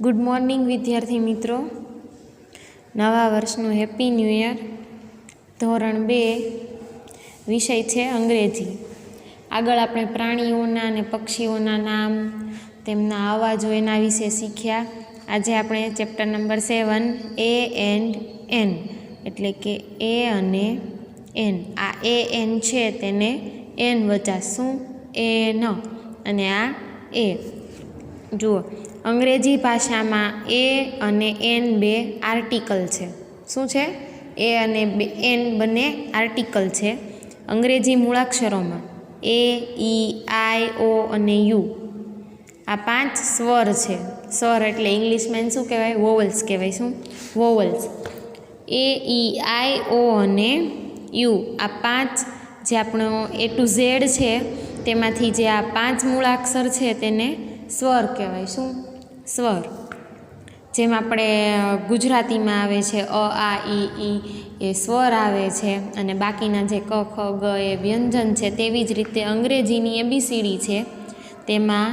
Good morning વિદ્યાર્થી મિત્રો, નવા વર્ષનું હેપી ન્યૂ યર. ધોરણ 2 વિષય છે અંગ્રેજી. આગળ આપણે પ્રાણીઓના અને પક્ષીઓના નામ, તેમના અવાજો એના વિશે શીખ્યા. આજે આપણે chapter number 7 A and N એટલે કે એ અને એન. આ એ એન છે તેને એન વચાશું એન, અને આ એ. જુઓ, અંગ્રેજી ભાષામાં એ અને એન બે આર્ટિકલ છે. શું છે? એ અને એન બંને આર્ટિકલ છે. અંગ્રેજી મૂળાક્ષરોમાં એ, ઈ, આઈ, ઓ અને યુ આ 5 સ્વર છે. સ્વર એટલે ઇંગ્લિશમાં શું કહેવાય? વોવલ્સ કહેવાય. શું? વોવલ્સ. એ, ઈ, આઈ, ઓ અને યુ આ 5 જે આપણો એ ટુ ઝેડ છે તેમાંથી જે આ 5 મૂળાક્ષર છે તેને સ્વર કહેવાય. શું? સ્વર. જેમ આપણે ગુજરાતીમાં આવે છે અ, આ, ઈ એ સ્વર આવે છે, અને બાકીના જે ક, ખ, ગ એ વ્યંજન છે. તેવી જ રીતે અંગ્રેજીની ABCD છે, તેમાં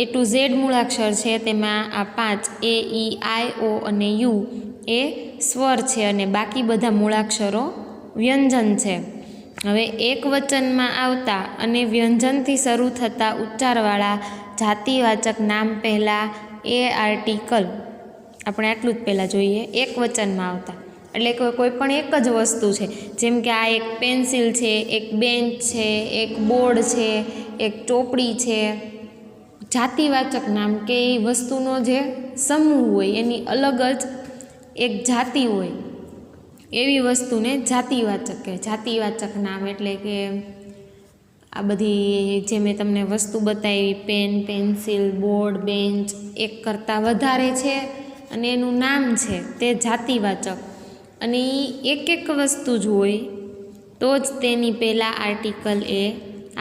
એ ટુ ઝેડ મૂળાક્ષર છે, તેમાં આ 5 એ, ઈ, આઈ, ઓ અને યુ એ સ્વર છે, અને બાકી બધા મૂળાક્ષરો વ્યંજન છે. હવે એક વચનમાં આવતા અને વ્યંજનથી શરૂ થતા ઉચ્ચારવાળા જાતિવાચક નામ પહેલાં એ આર્ટિકલ. આપણે આટલું જ પહેલાં જોઈએ. એક વચનમાં આવતા એટલે કે કોઈ પણ એક જ વસ્તુ છે. જેમ કે આ એક પેન્સિલ છે, એક બેન્ચ છે, એક બોર્ડ છે, એક ચોપડી છે. જાતિવાચક નામ કે એ વસ્તુનો જે સમૂહ હોય, એની અલગ જ એક જાતિ હોય, એવી વસ્તુને જાતિવાચક કહે. જાતિવાચક નામ એટલે કે આ બધી જે મેં તમને વસ્તુ બતાવી, પેન, પેન્સિલ, બોર્ડ, બેન્ચ, એક કરતાં વધારે છે અને એનું નામ છે તે જાતિવાચક. અને એ એક વસ્તુ જ હોય તો જ તેની પહેલાં આર્ટિકલ એ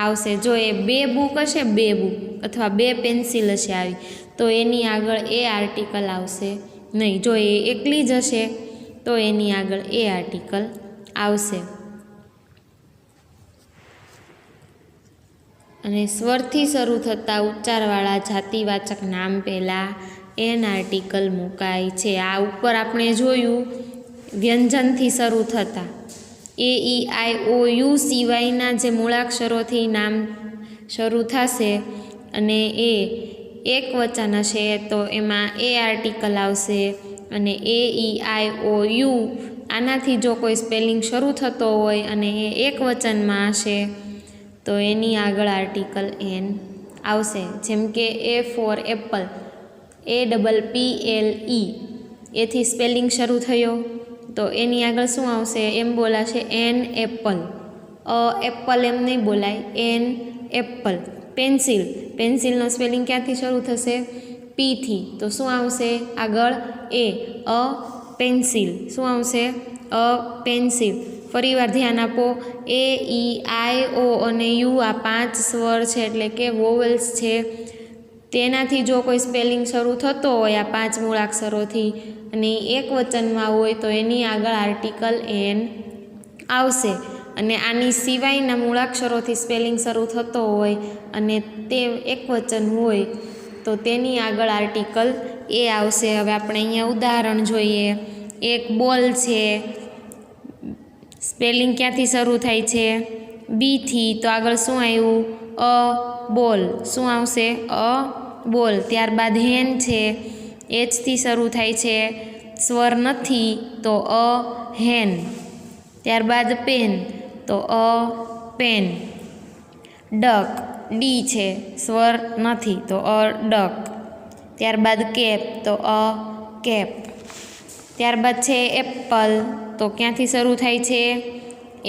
આવશે. જો એ 2 બુક હશે, 2 બુક અથવા 2 પેન્સિલ હશે આવી, તો એની આગળ એ આર્ટિકલ આવશે નહીં. જો એ એકલી જ હશે તો એની આગળ એ આર્ટિકલ આવશે. અને સ્વરથી શરૂ થતા ઉચ્ચારવાળા જાતિવાચક નામ પહેલાં એન આર્ટિકલ મુકાય છે. આ ઉપર આપણે જોયું વ્યંજનથી શરૂ થતા એ, ઈ, આઈ, ઓ, યુ સિવાયના જે મૂળાક્ષરોથી નામ શરૂ થશે અને એ એક વચન હશે તો એમાં એ આર્ટિકલ આવશે. અને એ, ઈ, આઈ, ઓ, યુ આનાથી જો કોઈ સ્પેલિંગ શરૂ થતો હોય અને એ એક વચનમાં હશે તો એની આગળ આર્ટિકલ એન આવશે. જેમ કે એ ફોર એપલ, APPLE એથી સ્પેલિંગ શરૂ થયો તો એની આગળ શું આવશે? એમ બોલાશે એન એપલ. એપલ એમ નહીં બોલાય, એન એપલ. પેન્સિલ, પેન્સિલનો સ્પેલિંગ ક્યાંથી શરૂ થશે? પીથી. તો શું આવશે આગળ? એ, અ પેન્સિલ. શું આવશે? A pencil. ફરીવાર ધ્યાન આપો, એ, ઈ, આઈ, ઓ અને યુ આ 5 સ્વર છે એટલે કે વોવલ્સ છે. તેનાથી જો કોઈ સ્પેલિંગ શરૂ થતો હોય આ 5 મૂળાક્ષરોથી અને એક વચનમાં હોય તો એની આગળ આર્ટિકલ એન આવશે. અને આની સિવાયના મૂળાક્ષરોથી સ્પેલિંગ શરૂ થતો હોય અને તે એક વચન હોય તો તેની આગળ આર્ટિકલ એ આવશે. હવે આપણે અહીંયા ઉદાહરણ જોઈએ. એક બોલ છે, સ્પેલિંગ ક્યાંથી શરૂ થાય છે? બીથી. તો આગળ શું આવ્યું? અ બોલ. શું આવશે? અ બોલ. ત્યારબાદ હેન છે, એચથી શરૂ થાય છે, સ્વર નથી તો અ હેન. ત્યારબાદ પેન તો અ પેન. ડક, ડી છે, સ્વર નથી તો અ ડક. ત્યારબાદ કેપ તો અ કેપ. ત્યારબાદ છે એપલ, તો ક્યાંથી શરૂ થાય છે?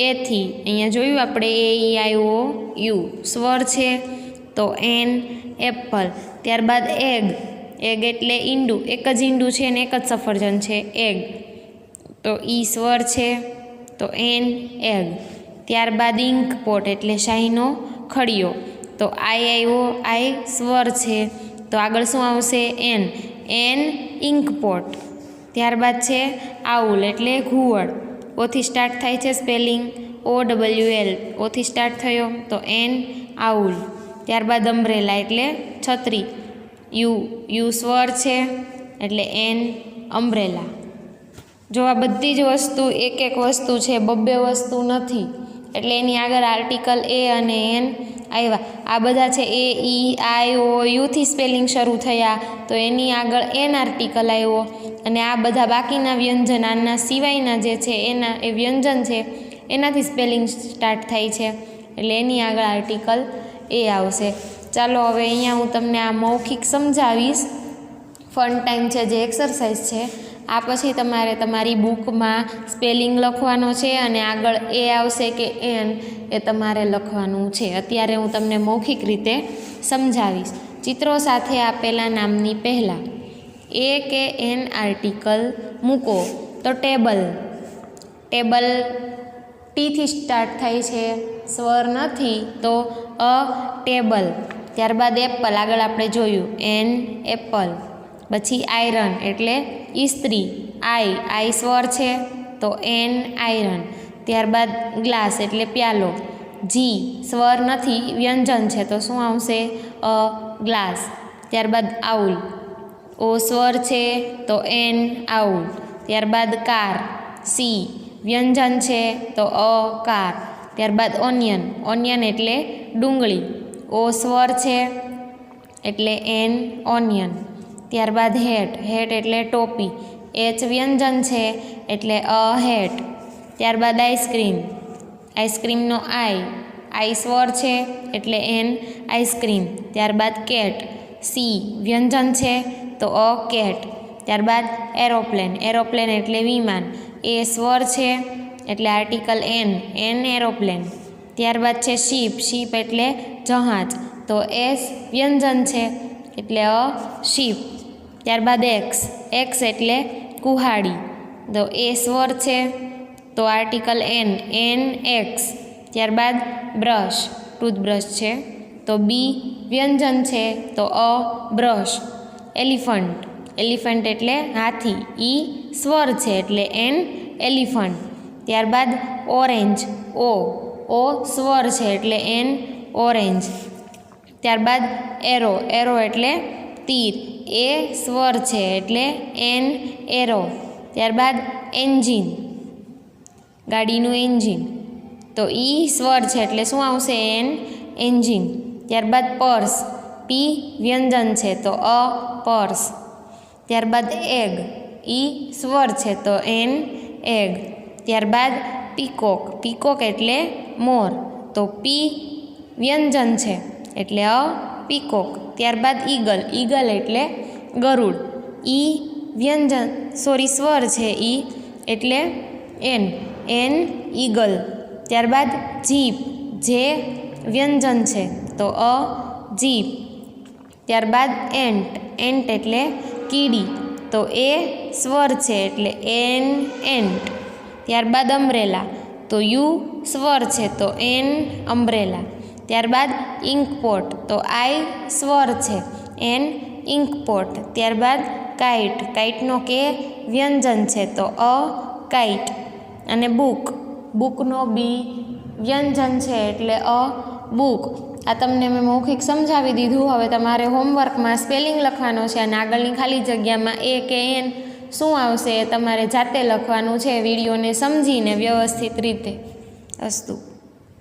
એથી. અહીંયા જોયું આપણે એ, ઈ, આઈ, ઓ, યુ સ્વર છે તો એન એપલ. ત્યારબાદ એગ, એગ એટલે ઈંડું. એક જ ઈંડું છે ને એક જ સફરજન છે, એગ. તો ઈ સ્વર છે તો એન એગ. ત્યારબાદ ઇંક પોટ એટલે શાહીનો ખડિયો, તો આઈ આવ્યો, આઈ સ્વર છે તો આગળ શું આવશે? An, an ink pot. ત્યારબાદ છે આઉલ એટલે ઘુવડ. ઓથી સ્ટાર્ટ થાય છે સ્પેલિંગ, OWL. ઓથી સ્ટાર્ટ થયો તો એન આઉલ. ત્યારબાદ અમ્બ્રેલા એટલે છત્રી, યુ સ્વર છે એટલે એન અમ્બ્રેલા. જો આ બધી જ વસ્તુ એક એક વસ્તુ છે, બબ્બે વસ્તુ નથી, એટલે એની આગળ આર્ટિકલ એ અને એન આવ્યા. આ બધા છે એ ઈ આઈ ઓ યુથી સ્પેલિંગ શરૂ થયા, તો એની આગળ એન આર્ટિકલ આવ્યો. અને આ બધા બાકીના વ્યંજન, આના સિવાયના જે છે એના એ વ્યંજન છે એનાથી સ્પેલિંગ સ્ટાર્ટ થાય છે, એટલે એની આગળ આર્ટિકલ એ આવશે. ચાલો હવે અહીંયા હું તમને આ મૌખિક સમજાવીશ. ફન ટાઈમ છે જે એક્સરસાઇઝ છે, આ પછી તમારે તમારી બુકમાં સ્પેલિંગ લખવાનો છે અને આગળ એ આવશે કે એન એ તમારે લખવાનું છે. અત્યારે હું તમને મૌખિક રીતે સમજાવીશ. ચિત્રો સાથે આપેલા નામની પહેલાં એ કે એન આર્ટિકલ મૂકો. તો ટેબલ, ટેબલ ટીથી સ્ટાર્ટ થાય છે, સ્વર નથી તો અ ટેબલ. ત્યારબાદ એપલ, આગળ આપણે જોયું એન એપલ. પછી આયરન એટલે ઇસ્ત્રી, આઈ સ્વર છે તો એન આયરન. ત્યારબાદ ગ્લાસ એટલે પ્યાલો, જી સ્વર નથી વ્યંજન છે તો શું આવશે અ ગ્લાસ. ત્યારબાદ આઉલ, ઓ સ્વર છે તો એન આઉલ. ત્યારબાદ કાર, સી વ્યંજન છે તો અ કાર. ત્યારબાદ ઓનિયન, ઓનિયન એટલે ડુંગળી, ઓ સ્વર છે એટલે એન ઓનિયન. ત્યારબાદ હેટ, હેટ એટલે ટોપી, એચ વ્યંજન છે એટલે અ હેટ. ત્યારબાદ આઈસ્ક્રીમ, આઈસ્ક્રીમનો આઈ સ્વર છે એટલે એન આઈસ્ક્રીમ. ત્યારબાદ કેટ, સી વ્યંજન છે તો અ કેટ. ત્યારબાદ એરોપ્લેન, એરોપ્લેન એટલે વિમાન, એ સ્વર છે એટલે આર્ટિકલ એન એરોપ્લેન. ત્યારબાદ છે શીપ, શીપ એટલે જહાજ, તો એસ વ્યંજન છે એટલે અ શીપ. ત્યારબાદ એક્સ એટલે કુહાડી, તો એ સ્વર છે તો આર્ટિકલ એન એક્સ. ત્યારબાદ બ્રશ, ટૂથબ્રશ છે તો બી વ્યંજન છે તો અ બ્રશ. એલિફન્ટ, એલિફન્ટ એટલે હાથી, ઈ સ્વર છે એટલે એન એલિફન્ટ. ત્યારબાદ ઓરેન્જ, ઓ સ્વર છે એટલે એન ઓરેન્જ. ત્યારબાદ એરો, એરો એટલે તીર, એ સ્વર છે એટલે એન એરો. ત્યારબાદ એન્જિન, ગાડીનું એન્જિન, તો ઈ સ્વર છે એટલે શું આવશે એન એન્જિન. ત્યારબાદ પર્સ, પી વ્યંજન છે તો અ પર્સ. ત્યારબાદ એગ, ઈ સ્વર છે તો એન એગ. ત્યારબાદ પીકોક, પીકોક એટલે મોર, તો પી વ્યંજન છે એટલે અ પીકોક. ત્યારબાદ ઈગલ, ઈગલ એટલે ગરુડ, ઈ વ્યંજન સ્વર છે ઈ એટલે એન ઈગલ. ત્યારબાદ જીપ, જે વ્યંજન છે તો અ જીપ. ત્યારબાદ એન્ટ એટલે કીડી, તો એ સ્વર છે એટલે એન એન્ટ. ત્યારબાદ અમ્બ્રેલા, તો યુ સ્વર છે તો એન અમ્બ્રેલા. ત્યારબાદ ઇંકપોટ, તો આઈ સ્વર છે એન ઇંકપોટ. ત્યારબાદ કાઇટ, કાઇટનો કે વ્યંજન છે તો અ કાઇટ. અને બુકનો બી વ્યંજન છે એટલે અ બુક. આ તમને મેં મૌખિક સમજાવી દીધું. હવે તમારે હોમવર્કમાં સ્પેલિંગ લખવાનો છે અને આગળની ખાલી જગ્યામાં એ કે એન શું આવશે એ તમારે જાતે લખવાનું છે, વિડીયોને સમજીને વ્યવસ્થિત રીતે. અસ્તુ.